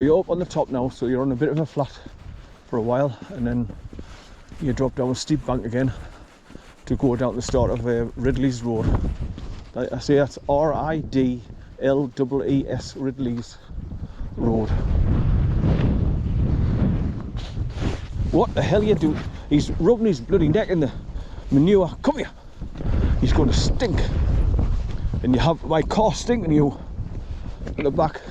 You're up on the top now, so you're on a bit of a flat for a while, and then you drop down a steep bank again to go down to the start of Ridlees Road. Like I say, that's RIDLEES Ridlees Road. What the hell are you doing? He's rubbing his bloody neck in the manure. Come here. He's going to stink. And you have my car stinking you at the back.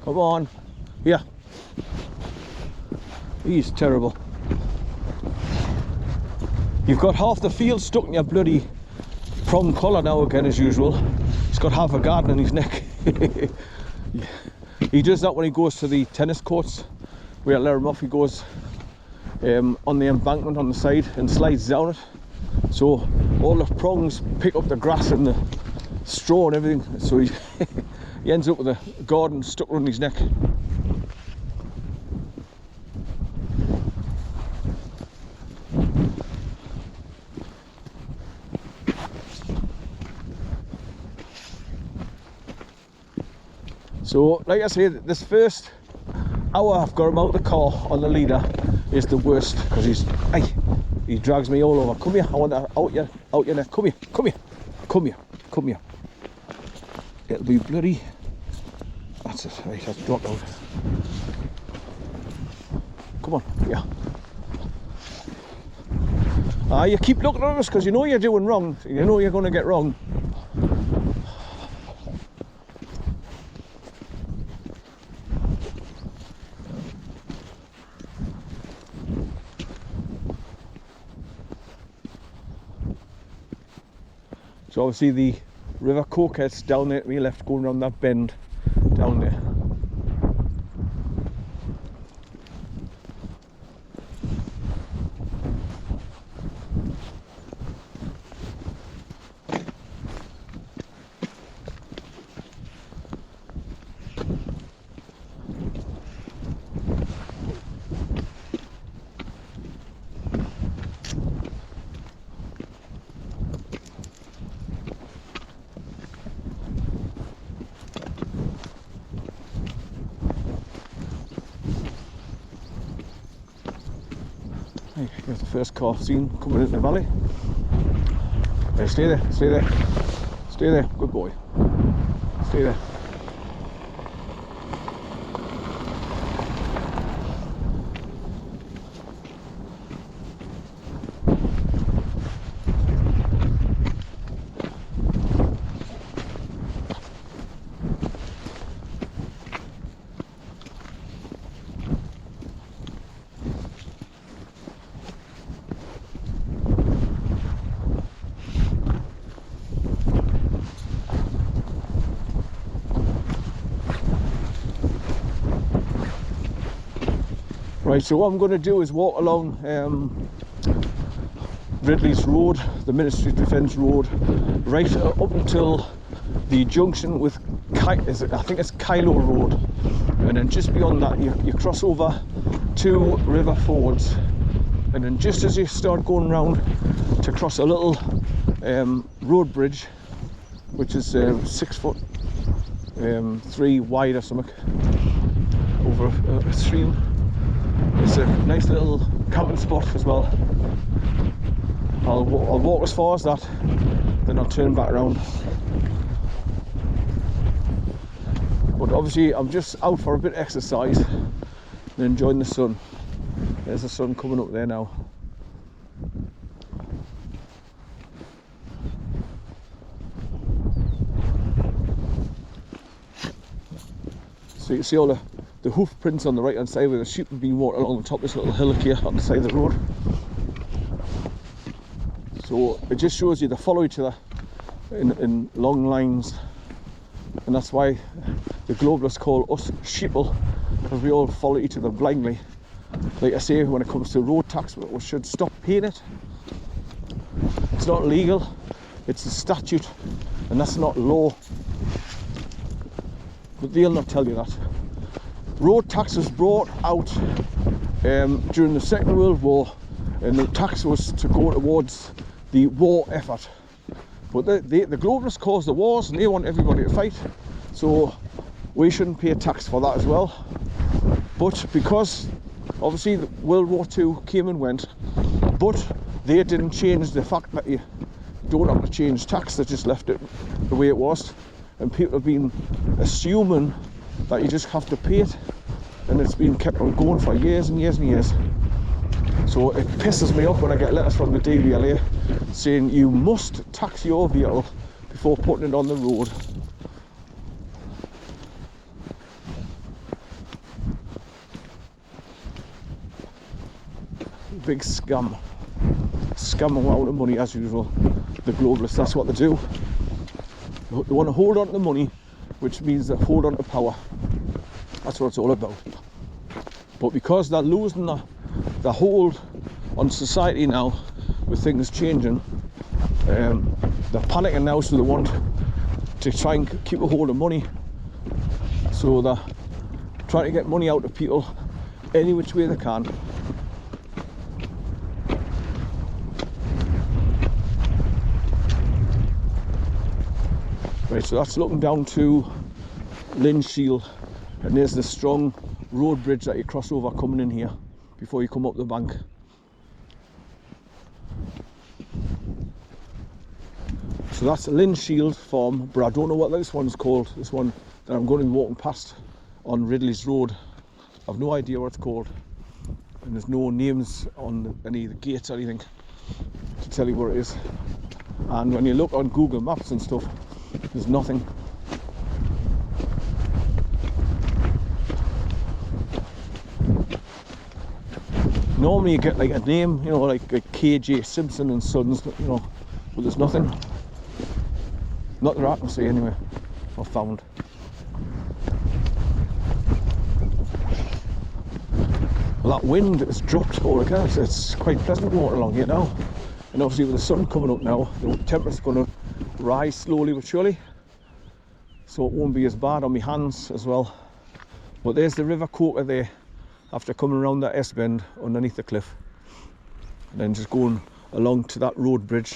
Come on. Here. He's terrible. You've got half the field stuck in your bloody prong collar now again, as usual. He's got half a garden in his neck. He does that when he goes to the tennis courts. We let him off. He goes on the embankment on the side and slides down it. So all the prongs pick up the grass and the straw and everything. So he, he ends up with a garden stuck around his neck. So, like I say, this first hour I've got him out of the car on the leader is the worst, because he drags me all over. Come here, I want that out your neck. Come here, come here, come here, come here. It'll be bloody. That's it. Right, that's dropped out. Come on, yeah. You keep looking at us because you know you're doing wrong. You know you're going to get wrong. So obviously the River COQUET's down there to my left, going around that bend down there. Here's the first car seen coming into the valley. Hey, stay there, stay there, stay there, good boy, stay there. Right, so what I'm going to do is walk along Ridlees Road, the Ministry of Defence Road, right up until the junction with, I think it's Kylo Road, and then just beyond that you cross over two river fords, and then just as you start going round to cross a little road bridge, which is 6 foot 3 wide or something, over a stream. It's a nice little camping spot as well. I'll walk as far as that, then I'll turn back around. But obviously I'm just out for a bit of exercise and enjoying the sun. There's the sun coming up there now. So you can see all the hoof prints on the right hand side where the sheep have been walking along the top of this little hillock here on the side of the road. So it just shows you they follow each other in long lines, and that's why the globalists call us sheeple, because we all follow each other blindly. Like I say, when it comes to road tax, we should stop paying it. It's not legal, it's a statute, and that's not law. But they'll not tell you that. Road tax was brought out during the Second World War, and the tax was to go towards the war effort. But the globalists cause the wars and they want everybody to fight, so we shouldn't pay tax for that as well. But because obviously World War II came and went, but they didn't change the fact that you don't have to change tax, they just left it the way it was, and people have been assuming that you just have to pay it, and it's been kept on going for years and years and years. So it pisses me off when I get letters from the DVLA saying you must tax your vehicle before putting it on the road. Big scam. Scamming out of money as usual. The globalists, that's what they do. They want to hold on to the money, which means they hold on to power. That's what it's all about. But because they're losing the hold on society now, with things changing, they're panicking now, so they want to try and keep a hold of money. So they're trying to get money out of people any which way they can. Right, so that's looking down to Linshield, and there's the strong road bridge that you cross over coming in here before you come up the bank. So that's Linshield Farm, but I don't know what this one's called. This one that I'm going to be walking past on Ridlees Road, I've no idea what it's called, and there's no names on any of the gates or anything to tell you where it is. And when you look on Google Maps and stuff, there's nothing. Normally you get like a name, you know, like KJ Simpson and Sons, you know, but there's nothing. Not that I can see anyway, or found. Well, that wind has dropped all again, so it's quite pleasant walking along here now. And obviously with the sun coming up now, the temperature's going to rise slowly but surely, so it won't be as bad on my hands as well. But there's the River COQUET there, after coming around that S-bend underneath the cliff, and then just going along to that road bridge,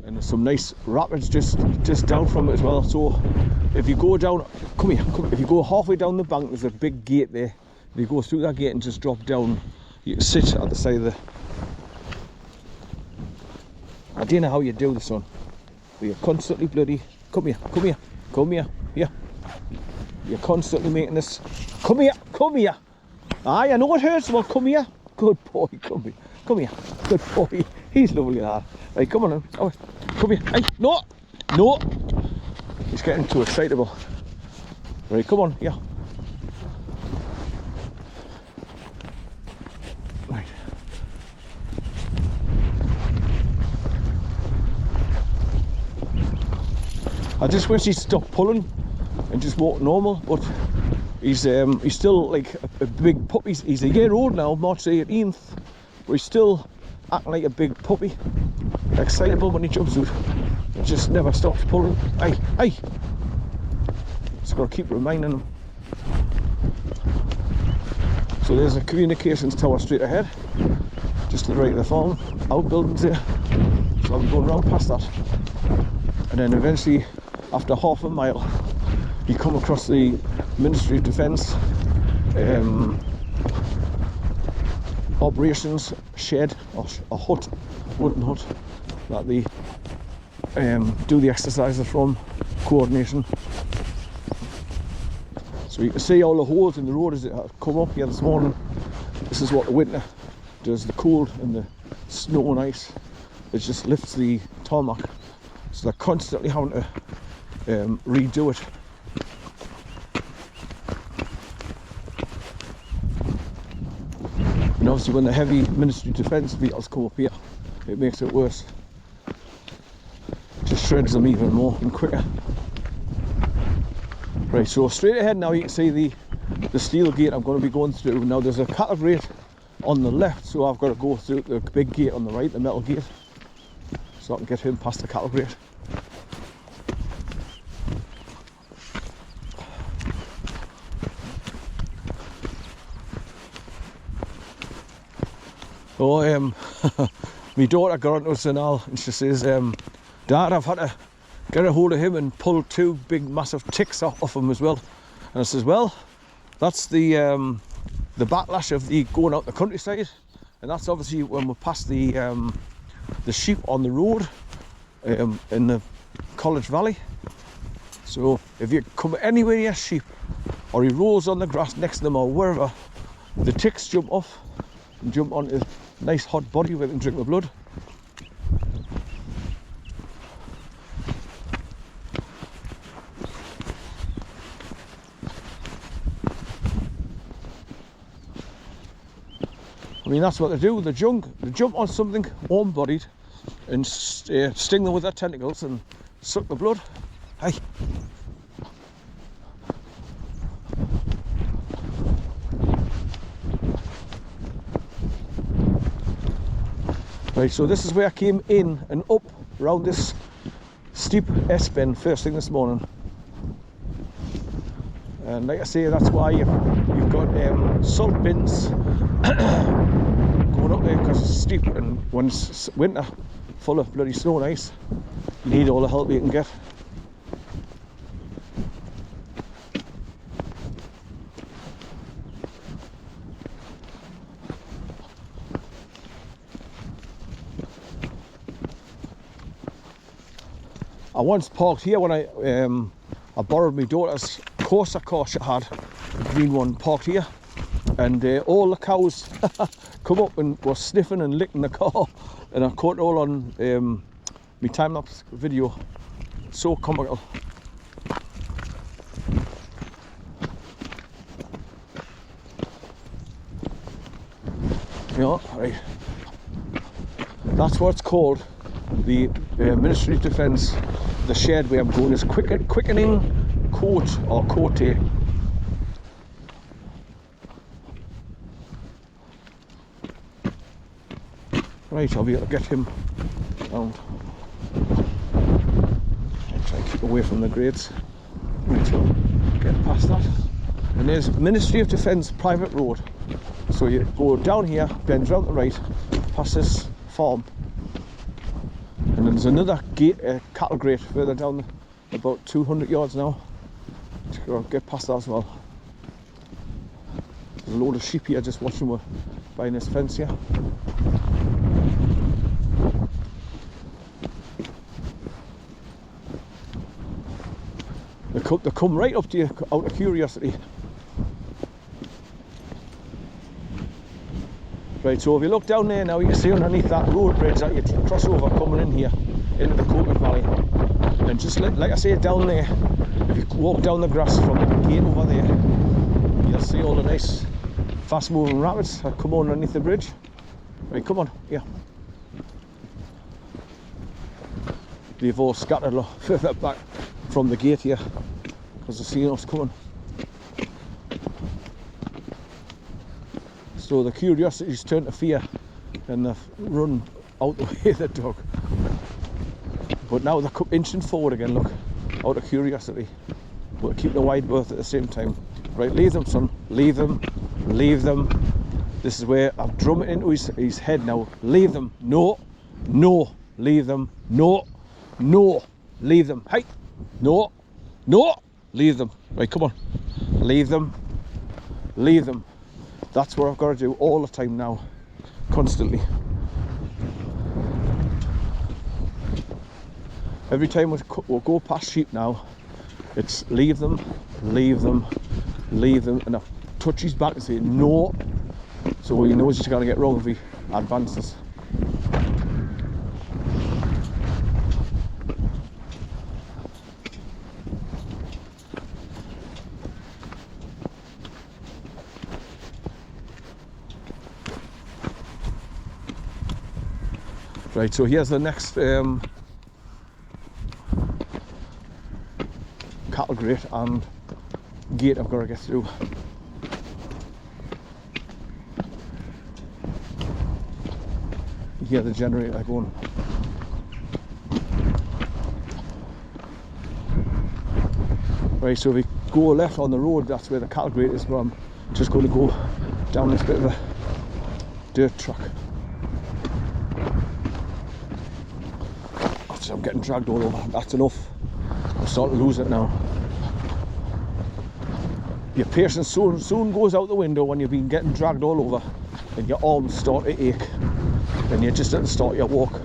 and there's some nice rapids just down from it as well. So if you go down, come here, if you go halfway down the bank, there's a big gate there. If you go through that gate and just drop down, you can sit at the side of the... I don't know how you do this, son. But you're constantly bloody... Come here, come here, come here, here. You're constantly making this... Come here, come here. Aye, I know it hurts, well, come here. Good boy, come here, come here. Good boy, he's lovely, lad. Right, come on, oh, come here. Hey, no, no. He's getting too excitable. Right, come on, yeah. Right. I just wish he'd stop pulling and just walk normal, but he's still like a big puppy. He's a year old now, March the 18th, but he's still acting like a big puppy. Excitable when he jumps out. He just never stops pulling. Hey, hey! Just got to keep reminding him. So there's a communications tower straight ahead, just to the right of the farm. Outbuildings there. So I'm going round past that, and then eventually, after half a mile, you come across the Ministry of Defence operations shed, or a hut, wooden hut, that they do the exercises from, coordination. So you can see all the holes in the road as it come up here this morning. This is what the winter does, the cold and the snow and ice. It just lifts the tarmac. So they're constantly having to redo it. And obviously when the heavy Ministry of Defence vehicles come up here, it makes it worse. It just shreds them even more and quicker. Right, so straight ahead now you can see the steel gate I'm going to be going through. Now there's a cattle grate on the left, so I've got to go through the big gate on the right, the metal gate, so I can get him past the cattle grate. Oh, my daughter got onto us and all, and she says, Dad, I've had to get a hold of him and pull 2 big massive ticks off him as well. And I says, well, that's the backlash of the going out the countryside, and that's obviously when we pass the sheep on the road in the College Valley. So if you come anywhere near sheep, or he rolls on the grass next to them or wherever, the ticks jump off and jump onto a nice hot body where they can drink the blood. I mean, that's what they do. They jump on something warm-bodied and sting them with their tentacles and suck the blood. Hey. Right, so this is where I came in and up around this steep S-bend first thing this morning. And like I say, that's why you've got salt bins going up there, because it's steep, and when it's winter full of bloody snow and ice, you need all the help you can get. I once parked here when I borrowed my daughter's Corsa car she had, a green one, parked here, and all the cows come up and were sniffing and licking the car, and I caught it all on my time-lapse video. So comical. Yeah, right. That's what it's called. The Ministry of Defence, the shed where I'm going is quickening coat or cote. Right, I'll be able to get him round. I'll try and keep away from the grades. Right, so get past that. And there's Ministry of Defence private road. So you go down here, bend round the right, past this farm. And then there's another gate, cattle grate further down, about 200 yards now. I'll get past that as well. There's a load of sheep here just watching we're behind this fence here. They come right up to you out of curiosity. Right, so if you look down there now, you can see underneath that road bridge that you cross over coming in here into the COQUET Valley. And just like I say, down there, if you walk down the grass from the gate over there, you'll see all the nice fast moving rabbits that come underneath the bridge. Right, come on, here. They've all scattered a lot further back from the gate here because they're seeing us coming. So the curiosity's turned to fear and they've run out the way of the dog. But now they're inching forward again, look, out of curiosity. But keeping a wide berth at the same time. Right, leave them, son, leave them, leave them. This is where I've drummed it into his head now. Leave them, no, no, leave them, no, no, leave them, hey, no, no, leave them. Right, come on, leave them, leave them. That's what I've got to do all the time now, constantly. Every time we'll go past sheep now, it's leave them, leave them, leave them, and I touch his back and say no, so he knows he's going to get wrong if he advances. Right, so here's the next cattle grate and gate I've got to get through. You hear the generator going. Right, so if we go left on the road, that's where the cattle grate is, but I'm just going to go down this bit of a dirt track. I'm getting dragged all over. That's enough. I'm starting to lose it now. Your patience soon goes out the window when you've been getting dragged all over and your arms start to ache and you just have to start your walk.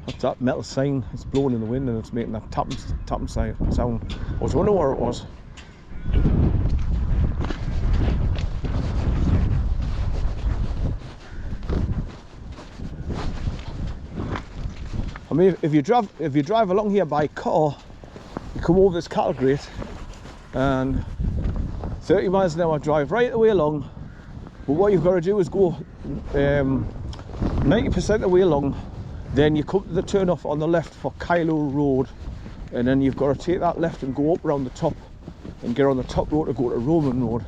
That's that metal sign. It's blowing in the wind and it's making that tapping sound. I was wondering where it was. I mean, if you drive along here by car, you come over this cattle grate and 30 miles an hour drive right the way along, but what you've got to do is go 90% of the way along, then you come to the turn off on the left for Kylo Road, and then you've got to take that left and go up around the top and get on the top road to go to Roman Road.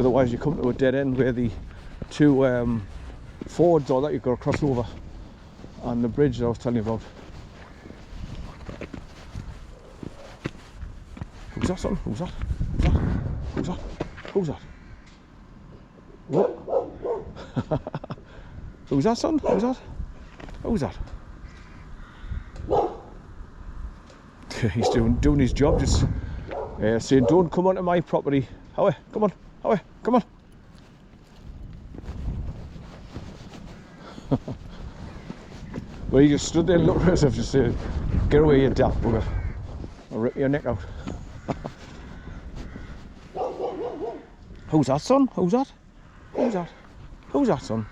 Otherwise you come to a dead end where the two fords are that you've got to cross over, and the bridge that I was telling you about. Who's that, son? Who's that? Who's that? Who's that? What? Who's that, son? Who's that? Who's that? He's doing his job, just saying, don't come onto my property. Howie, come on. Howie, come on. Well, he just stood there and looked at us and just said, get away, you daft bugger. I'll rip your neck out. Who's that, son? Who's that? Who's that? Who's that, son?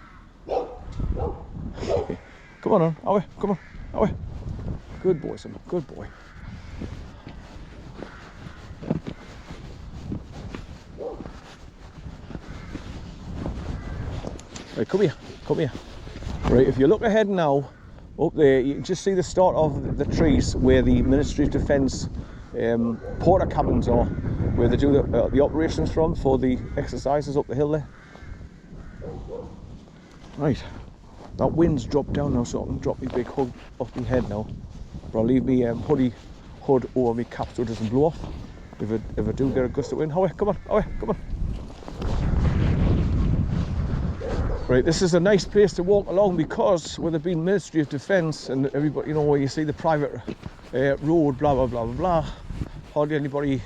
Come on, Howie, come on, Howie. Good boy, son, good boy. Right, come here, come here. Right, if you look ahead now, up there, you can just see the start of the trees where the Ministry of Defence porter cabins are, where they do the operations from for the exercises up the hill there. Right, that wind's dropped down now, so I can drop my big hood off my head now. But I'll leave my hood over my cap so it doesn't blow off if I do get a gust of wind. Howie, come on, Howie, come on. Right, this is a nice place to walk along because with it being Ministry of Defence and everybody, you know, where you see the private road, blah blah blah blah blah, hardly anybody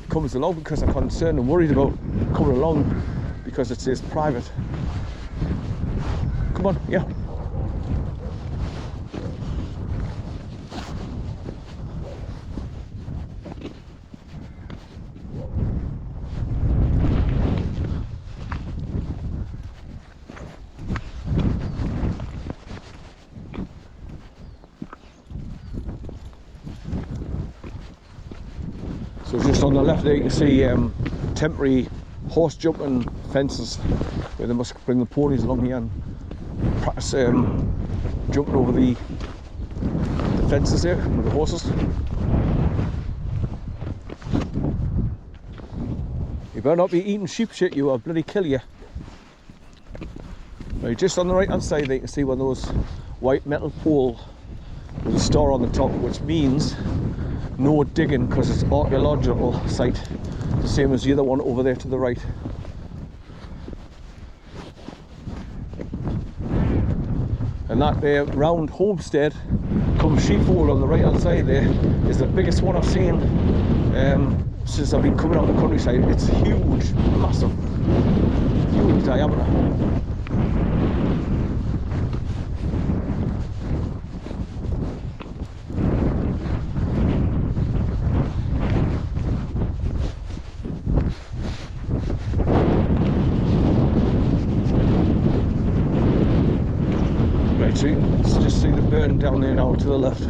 comes along because they're concerned and worried about coming along because it says private. Come on, yeah. So just on the left there you can see temporary horse jumping fences where they must bring the ponies along here and practice jumping over the fences there with the horses. You better not be eating sheep shit, you will bloody kill you. Right, just on the right hand side there you can see one of those white metal pole with a star on the top, which means no digging because it's archaeological site, the same as the other one over there to the right. And that there round homestead come sheepfold on the right hand side there is the biggest one I've seen since I've been coming out of the countryside. It's huge, massive, huge diameter. Let's just see the burn down there now to the left.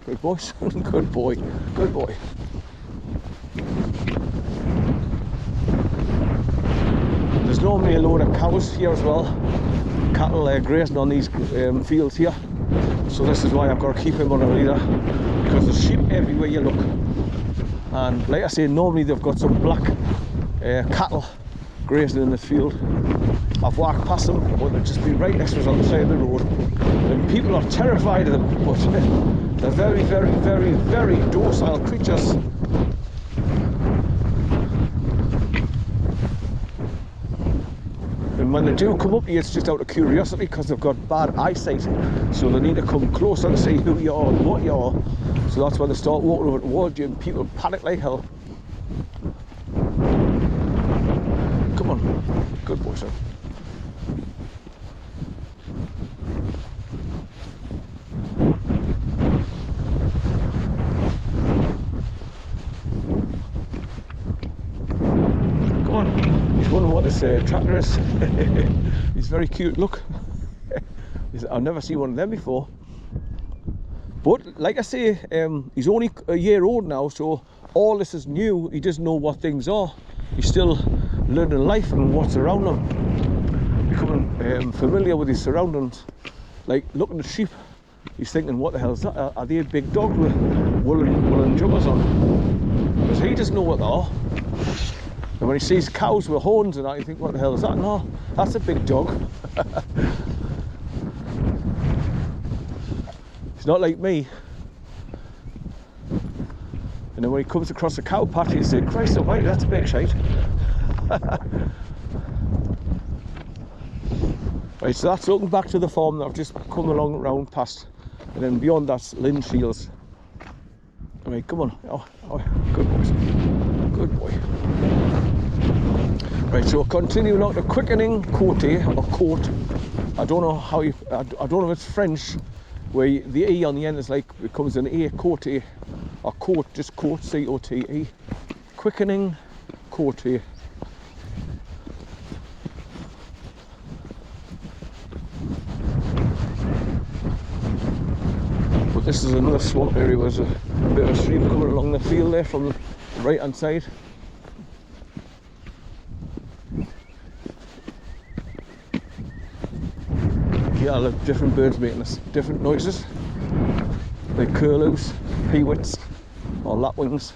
Good boy, son, good boy, good boy. There's normally a load of cows here as well. Cattle grazing on these fields here, So this is why I've got to keep him on a leader, because there's sheep everywhere you look. And like I say, normally they've got some black cattle grazing in this field. I've walked past them, but they've just been right next to us on the side of the road. And people are terrified of them, but they're very, very, very, very docile creatures. And when they do come up here, it's just out of curiosity, because they've got bad eyesight. So they need to come closer to see who you are and what you are. So that's when they start walking over towards you and people panic like hell. Come on, good boy, son. Come on, he's wondering what this tractor is. He's very cute, look. I've never seen one of them before. But like I say, he's only a year old now, so all this is new. He doesn't know what things are. He's still learning life and what's around him, becoming familiar with his surroundings. Like looking at sheep, he's thinking, what the hell is that? Are they a big dog with woolen jumpers on? Because he doesn't know what they are. And when he sees cows with horns and that, you think, what the hell is that? No, that's a big dog. It's not like me. And then when he comes across a cow patch, he says, Christ almighty, that's a big shite. Right, so that's looking back to the farm that I've just come along round past. And then beyond that's Lynn Shields. Right, come on. Oh, good boys. Good boy. Right, so continuing on to quickening cote or court. I don't know how you, I don't know if it's French, where the E on the end is like, becomes an A, cote, or court, just court, C-O-T-E. Quickening cote. But this is another swamp area. There's a bit of a stream coming along the field there from the right hand side. Yeah, I love different birds making different noises, like curlews, peewits, or lapwings,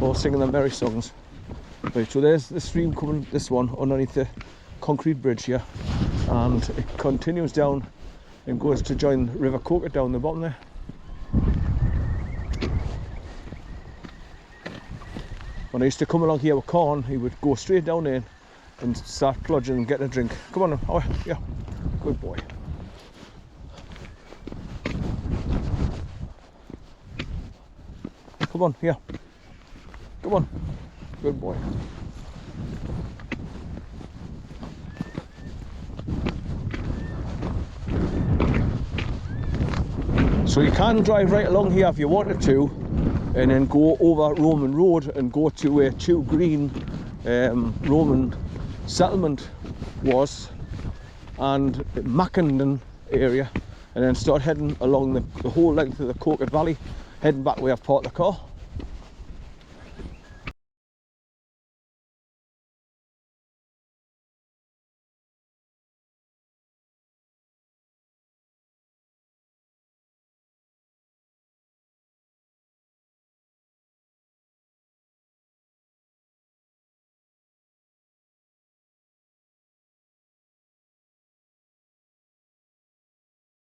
all singing their merry songs. Right, so there's the stream coming, this one, underneath the concrete bridge here, and it continues down and goes to join River COQUET down the bottom there. When I used to come along here with corn, he would go straight down there and start plunging and getting a drink. Come on, oh yeah, good boy. Come on, here. Come on, good boy. So you can drive right along here if you wanted to, and then go over Roman Road and go to where Chew Green Roman settlement was, and Mackendon area, and then start heading along the whole length of the COQUET Valley, heading back where I've parked the car.